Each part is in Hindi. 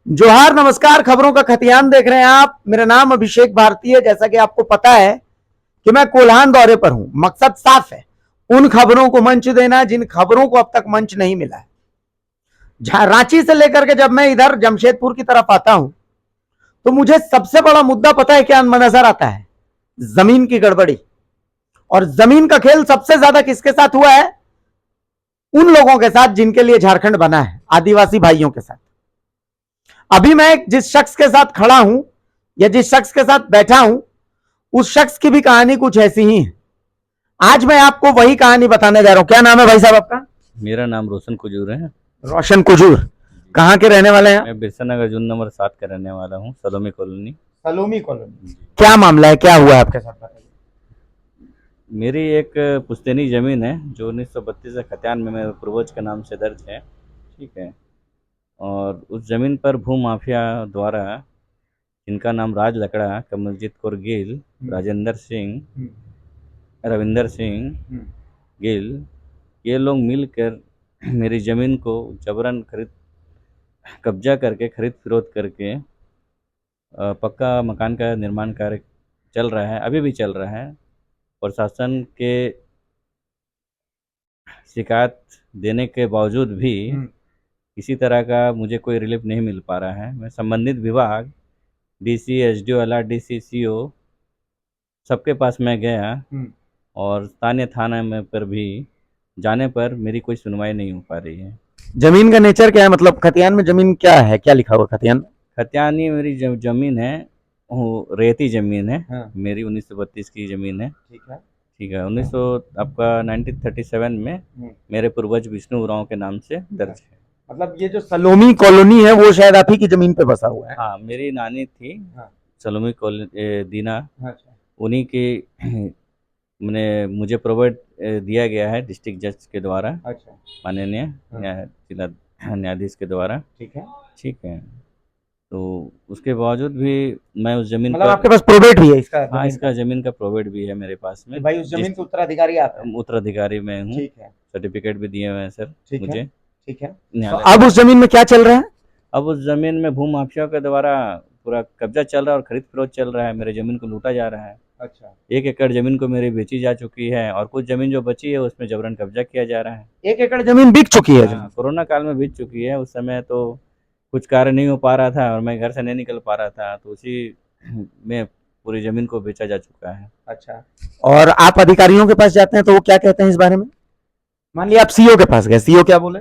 जोहार, नमस्कार। खबरों का खतियान देख रहे हैं आप। मेरा नाम अभिषेक भारती है। जैसा कि आपको पता है कि मैं कोल्हान दौरे पर हूं। मकसद साफ है, उन खबरों को मंच देना जिन खबरों को अब तक मंच नहीं मिला है। रांची से लेकर के जब मैं इधर जमशेदपुर की तरफ आता हूं तो मुझे सबसे बड़ा मुद्दा पता है क्या नजर आता है? जमीन की गड़बड़ी। और जमीन का खेल सबसे ज्यादा किसके साथ हुआ है? उन लोगों के साथ जिनके लिए झारखंड बना है, आदिवासी भाइयों के साथ। अभी मैं जिस शख्स के साथ खड़ा हूं या जिस शख्स के साथ बैठा हूं, उस शख्स की भी कहानी कुछ ऐसी ही है। आज मैं आपको वही कहानी बताने जा रहा हूं। क्या नाम है भाई साहब आपका? मेरा नाम रोशन कुजूर है। रोशन कुजूर। कहां के रहने वाले हैं? मैं बिरसा नगर जून नंबर 7 का रहने वाला हूँ, सलोमी कॉलोनी। सलोमी कॉलोनी। क्या मामला है, क्या हुआ है आपके साथ? मेरी एक पुश्तैनी ज़मीन है जो 1932 से खतियान में मेरे पूर्वज के नाम से दर्ज है। ठीक है। और उस ज़मीन पर भू माफिया द्वारा, जिनका नाम राज लकड़ा, कमलजीत कौर गिल, राजेंद्र सिंह, रविंदर सिंह गिल, ये लोग मिलकर मेरी ज़मीन को जबरन कब्जा करके खरीद फरोख्त करके पक्का मकान का निर्माण कार्य चल रहा है, अभी भी चल रहा है। प्रशासन के शिकायत देने के बावजूद भी किसी तरह का मुझे कोई रिलीफ नहीं मिल पा रहा है। मैं संबंधित विभाग, डीसी, एसडीओ, एलआरडीसी, सीओ, सबके पास मैं गया और स्थानीय थाना में पर भी जाने पर मेरी कोई सुनवाई नहीं हो पा रही है। जमीन का नेचर क्या है? मतलब खतियान में जमीन क्या है, क्या लिखा हुआ खतियान? खतियान ही मेरी ज़मीन है, वो रेती ज़मीन है। हाँ। मेरी 1932 की ज़मीन है। ठीक है। ठीक है। 1937 में मेरे पूर्वज विष्णु उरांव के नाम से दर्ज है। मतलब ये जो सलोमी कॉलोनी है वो शायद आप ही की जमीन पे बसा हुआ है? हाँ, मेरी नानी थी। हाँ। सलोमी कॉलोनी दीना, अच्छा। उन्हीं की मैंने मुझे प्रोवाइड दिया गया है डिस्ट्रिक्ट जज के द्वारा। अच्छा। माननीय जिला न्यायाधीश के द्वारा। ठीक है। ठीक है। तो उसके बावजूद भी मैं उस जमीन मतलब पर, आपके पास प्रोबेट भी है इसका? हाँ, इसका जमीन का प्रोवेट भी है मेरे पास में। भाई उस जमीन के उत्तराधिकारी आप हैं? उत्तराधिकारी मैं हूँ। ठीक है। सर्टिफिकेट भी दिए हुए हैं सर मुझे। ठीक है। तो न्यायालय अब उस जमीन में क्या चल रहा है? अब उस जमीन में भू माफियाओं के द्वारा पूरा कब्जा चल रहा है और खरीद फरोख्त चल रहा है। मेरे जमीन को लूटा जा रहा है। अच्छा। 1 एकड़ जमीन को मेरी बेची जा चुकी है और कुछ जमीन जो बची है उसमें जबरन कब्जा किया जा रहा है। 1 एकड़ जमीन बिक चुकी है? हाँ, कोरोना काल में बीत चुकी है। उस समय तो कुछ कार्य नहीं हो पा रहा था और मैं घर से नहीं निकल पा रहा था, तो उसी में पूरी जमीन को बेचा जा चुका है। अच्छा। और आप अधिकारियों के पास जाते हैं तो वो क्या कहते हैं इस बारे में? मान लिया आप सीओ के पास गए, सीओ क्या बोले?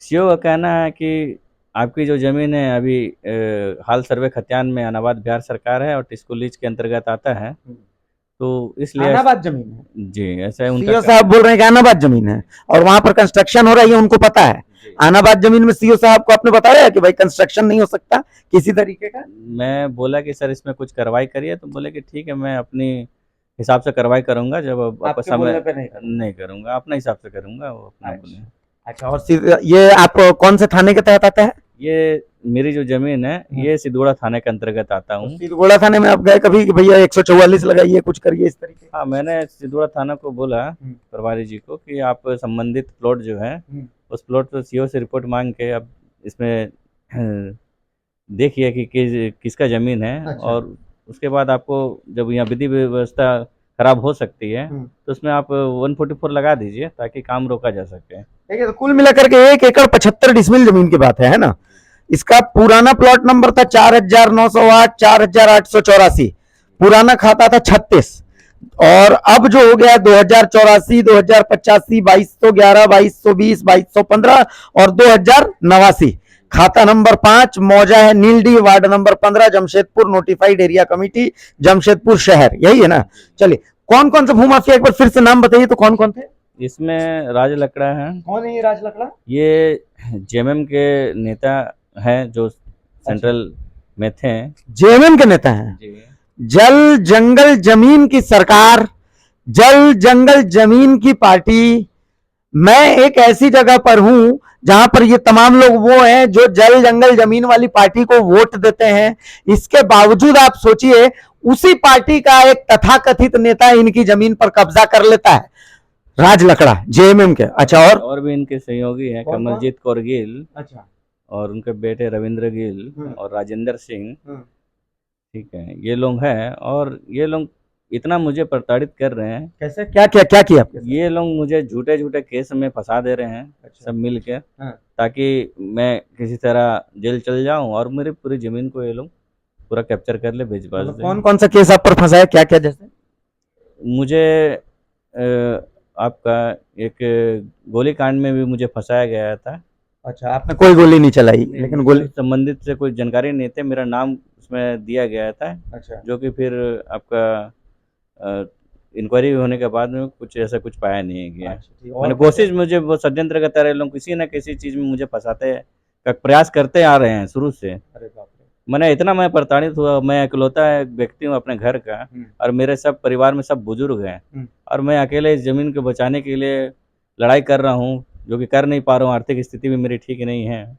सीओ का कहना है कि आपकी जो ज़मीन है अभी हाल सर्वे खतियान में अनाबाद बिहार सरकार है और टिस्को लीज के अंतर्गत आता है, तो इसलिए अनाबाद जमीन है? जी, ऐसा है उनका। सीओ साहब बोल रहे हैं कि अनाबाद जमीन है और वहां पर कंस्ट्रक्शन हो रहा है, ये उनको पता है। अनाबाद जमीन में सीओ साहब को आपने बताया कि भाई कंस्ट्रक्शन नहीं हो सकता किसी तरीके का? मैं बोला कि सर इसमें कुछ कार्रवाई करिए, तो बोले कि ठीक है, मैं अपनी हिसाब से कार्रवाई करूंगा। जब आपका समय नहीं करूंगा, अपने हिसाब से करूंगा, वो अपना बोले। अच्छा। और ये आप कौन से थाने के तहत आता है? ये मेरी जो जमीन है ये सिद्धोड़ा थाने के अंतर्गत आता हूँ। सिद्धोड़ा थाने में आप गए कभी कि भैया 144 लगाइए, कुछ करिए इस तरीके? हाँ, मैंने सिद्धोड़ा थाना को बोला, प्रभारी जी को, कि आप संबंधित प्लॉट जो है उस प्लॉट पर सीओ से रिपोर्ट मांग के अब इसमें देखिए कि किसका ज़मीन है। अच्छा। और उसके बाद आपको जब यहाँ विधि व्यवस्था खराब हो सकती है तो उसमें आप 144 लगा दीजिए ताकि काम रोका जा सके। ठीक है। तो कुल मिलाकर के 1 एकड़ 75 डिसमिल जमीन की बात है ना? इसका पुराना प्लॉट नंबर था 4908, 4884, पुराना खाता था 36, और अब जो हो गया 2084, 2085, 2211, 2220, 2215 और 2089, खाता नंबर 5, मौजा है Nildih, ward number 15, Jamshedpur, notified area committee, Jamshedpur शहर, यही है ना? चलिए, कौन कौन से भूमाफिया एक बार फिर से नाम बताइए तो कौन कौन थे? इसमें राज लकड़ा है। कौन है ये राज लकड़ा? ये जेएमएम के नेता हैं जो सेंट्रल में थे। जेएमएम के नेता हैं? जल जंगल जमीन की सरकार, जल जंगल जमीन की पार्टी। मैं एक ऐसी जगह पर हूं जहां पर ये तमाम लोग वो हैं जो जल जंगल जमीन वाली पार्टी को वोट देते हैं। इसके बावजूद आप सोचिए, उसी पार्टी का एक तथाकथित नेता इनकी जमीन पर कब्जा कर लेता है, राज लकड़ा, जेएमएम के। अच्छा। और भी इनके सहयोगी हैं, कमलजीत कौर गिल। अच्छा। और उनके बेटे रविंद्र गिल और राजेंद्र सिंह, ठीक है, ये लोग हैं। और ये लोग इतना मुझे प्रताड़ित कर रहे हैं। कैसे, क्या किया, क्या किया आपके साथ? ये लोग मुझे झूठे झूठे केस में फंसा दे रहे हैं, अच्छा। सब मिल के, हाँ। ताकि मैं किसी तरह जेल चल जाऊं और मेरी पूरी जमीन को ये लोग पूरा कैप्चर कर ले, भिजवा मतलब दे। कौन कौन सा केस आप पर फंसा है, क्या क्या? जैसे मुझे आपका एक गोली कांड में भी मुझे फंसाया गया था। अच्छा, आपने कोई गोली नहीं चलाई, लेकिन गोली संबंधित से कोई जानकारी नहीं थे, मेरा नाम उसमें दिया गया था। अच्छा, जो कि फिर आपका इंक्वायरी होने के बाद में कुछ ऐसा कुछ पाया नहीं गया। मैंने कोशिश, मुझे वो षड्यंत्र करते रहे लोग, किसी न किसी चीज़ में मुझे फंसाते का प्रयास करते आ रहे हैं शुरू से। अरे बाप रे। मैंने इतना मैं प्रताड़ित हुआ, मैं इकलौता एक व्यक्ति हूँ अपने घर का, और मेरे सब परिवार में सब बुजुर्ग हैं, और मैं अकेले इस ज़मीन को बचाने के लिए लड़ाई कर रहा हूँ, जो कि कर नहीं पा रहा हूँ। आर्थिक स्थिति भी मेरी ठीक नहीं है,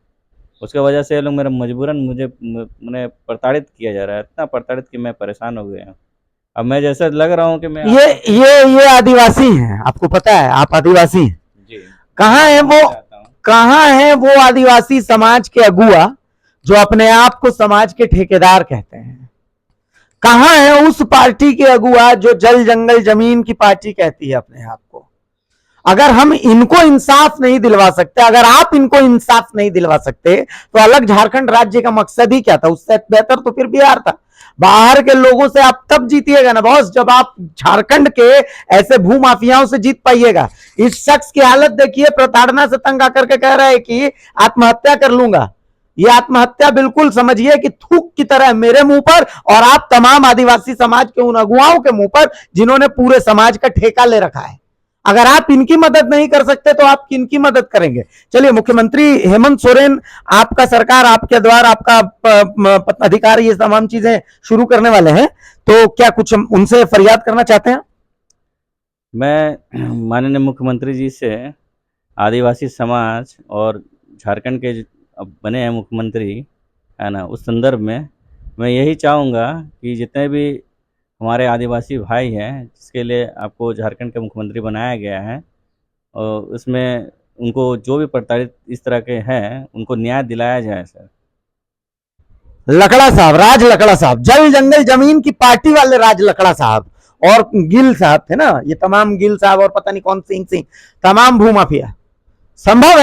उसके वजह से ये लोग मेरा मजबूरन मैंने प्रताड़ित किया जा रहा है, इतना प्रताड़ित कि मैं परेशान हो गया हूँ। अब मैं जैसा लग रहा हूँ कि मैं ये आदिवासी हैं, आपको पता है, आप आदिवासी हैं। जी, कहाँ है वो, कहाँ है वो आदिवासी समाज के अगुआ जो अपने आप को समाज के ठेकेदार कहते हैं? कहाँ है उस पार्टी के अगुआ जो जल जंगल जमीन की पार्टी कहती है अपने आप को? अगर हम इनको इंसाफ नहीं दिलवा सकते, अगर आप इनको इंसाफ नहीं दिलवा सकते, तो अलग झारखंड राज्य का मकसद ही क्या था? उससे बेहतर तो फिर बिहार था। बाहर के लोगों से आप तब जीतिएगा ना बॉस, जब आप झारखंड के ऐसे भूमाफियाओं से जीत पाइएगा। इस शख्स की हालत देखिए, प्रताड़ना से तंग आकर के कह रहा है कि आत्महत्या कर लूंगा। ये आत्महत्या बिल्कुल समझिए कि थूक की तरह मेरे मुंह पर और आप तमाम आदिवासी समाज के उन अगुवाओं के मुंह पर जिन्होंने पूरे समाज का ठेका ले रखा है। अगर आप इनकी मदद नहीं कर सकते तो आप किनकी मदद करेंगे? चलिए, मुख्यमंत्री हेमंत सोरेन, आपका सरकार, आपके द्वारा, आपका अधिकार, ये तमाम चीजें शुरू करने वाले हैं, तो क्या कुछ उनसे फरियाद करना चाहते हैं? मैं माननीय मुख्यमंत्री जी से आदिवासी समाज और झारखंड के अब बने हैं मुख्यमंत्री, है ना, उस संदर्भ में मैं यही चाहूँगा कि जितने भी हमारे आदिवासी भाई हैं, जिसके लिए आपको झारखंड का मुख्यमंत्री बनाया गया है, और उसमें उनको जो भी प्रताड़ित इस तरह के हैं, उनको न्याय दिलाया जाए सर। लकड़ा साहब, राज लकड़ा साहब, जल जंगल जमीन की पार्टी वाले राज लकड़ा साहब और गिल साहब थे ना, ये तमाम गिल साहब और पता नहीं कौन सिंह, तमाम भूमाफिया। संभव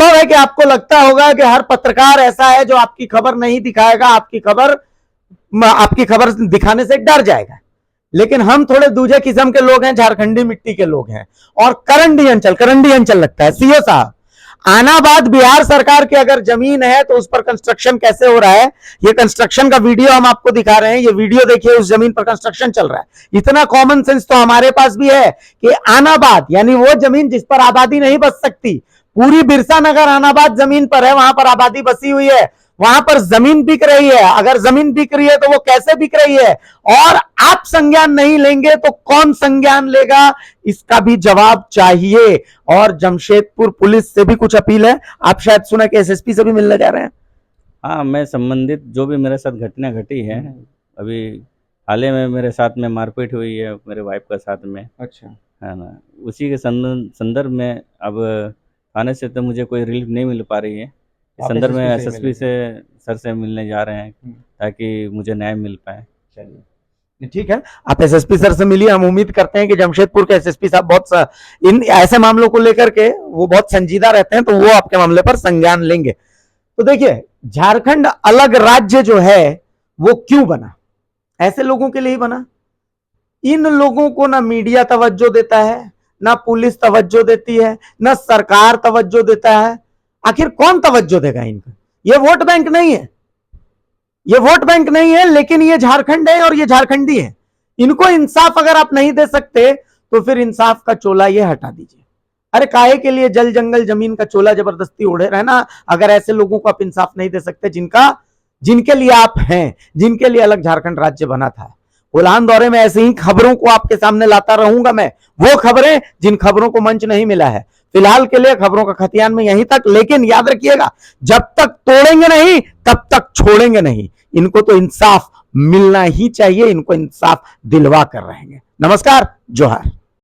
है कि आपको लगता होगा कि हर पत्रकार ऐसा है जो आपकी खबर नहीं दिखाएगा, आपकी खबर दिखाने से डर जाएगा। लेकिन हम थोड़े दूसरे किस्म के लोग हैं, झारखंडी मिट्टी के लोग हैं, और करंडी अंचल लगता है। सीओ साहब, आनाबाद बिहार सरकार की अगर जमीन है तो उस पर कंस्ट्रक्शन कैसे हो रहा है? ये कंस्ट्रक्शन का वीडियो हम आपको दिखा रहे हैं, ये वीडियो देखिए, उस जमीन पर कंस्ट्रक्शन चल रहा है। इतना कॉमन सेंस तो हमारे पास भी है कि आनाबाद यानी वो जमीन जिस पर आबादी नहीं बस सकती, पूरी बिरसा नगर आनाबाद जमीन पर है, वहां पर आबादी बसी हुई है, वहां पर जमीन बिक रही है। अगर जमीन बिक रही है तो वो कैसे बिक रही है, और आप संज्ञान नहीं लेंगे तो कौन संज्ञान लेगा? इसका भी जवाब चाहिए। और जमशेदपुर पुलिस से भी कुछ अपील है, आप शायद सुना कि एसएसपी से भी मिलने जा रहे हैं। हाँ, मैं संबंधित जो भी मेरे साथ घटना घटी है, अभी हाल ही में मेरे साथ में मारपीट हुई है मेरे वाइफ का साथ में, अच्छा, है ना, उसी के संदर्भ में अब थाने से तो मुझे कोई रिलीफ नहीं मिल पा रही है। इस संदर्भ में एसएसपी से सर से मिलने जा रहे हैं ताकि मुझे न्याय मिल पाए। चलिए, ठीक है, आप एसएसपी सर से मिलिए। हम उम्मीद करते हैं कि जमशेदपुर के एसएसपी साहब बहुत इन ऐसे मामलों को लेकर के वो बहुत संजीदा रहते हैं, तो वो आपके मामले पर संज्ञान लेंगे। तो देखिए, झारखंड अलग राज्य जो है वो क्यों बना? ऐसे लोगों के लिए ही बना। इन लोगों को ना मीडिया तवज्जो देता है, ना पुलिस तवज्जो देती है, ना सरकार तवज्जो देता है। आखिर कौन तवज्जो देगा इनको? ये वोट बैंक नहीं है, ये वोट बैंक नहीं है, लेकिन ये झारखंड है और ये झारखंडी है। इनको इंसाफ अगर आप नहीं दे सकते तो फिर इंसाफ का चोला ये हटा दीजिए। अरे काहे के लिए जल जंगल जमीन का चोला जबरदस्ती ओढ़े रहना, अगर ऐसे लोगों को आप इंसाफ नहीं दे सकते जिनके लिए आप हैं, जिनके लिए अलग झारखंड राज्य बना था। कोल्हान दौरे में ऐसे ही खबरों को आपके सामने लाता रहूंगा मैं, वो खबरें जिन खबरों को मंच नहीं मिला है। फिलहाल के लिए खबरों का खतियान में यहीं तक, लेकिन याद रखिएगा, जब तक तोड़ेंगे नहीं तब तक छोड़ेंगे नहीं। इनको तो इंसाफ मिलना ही चाहिए, इनको इंसाफ दिलवा कर रहेंगे। नमस्कार, जोहार।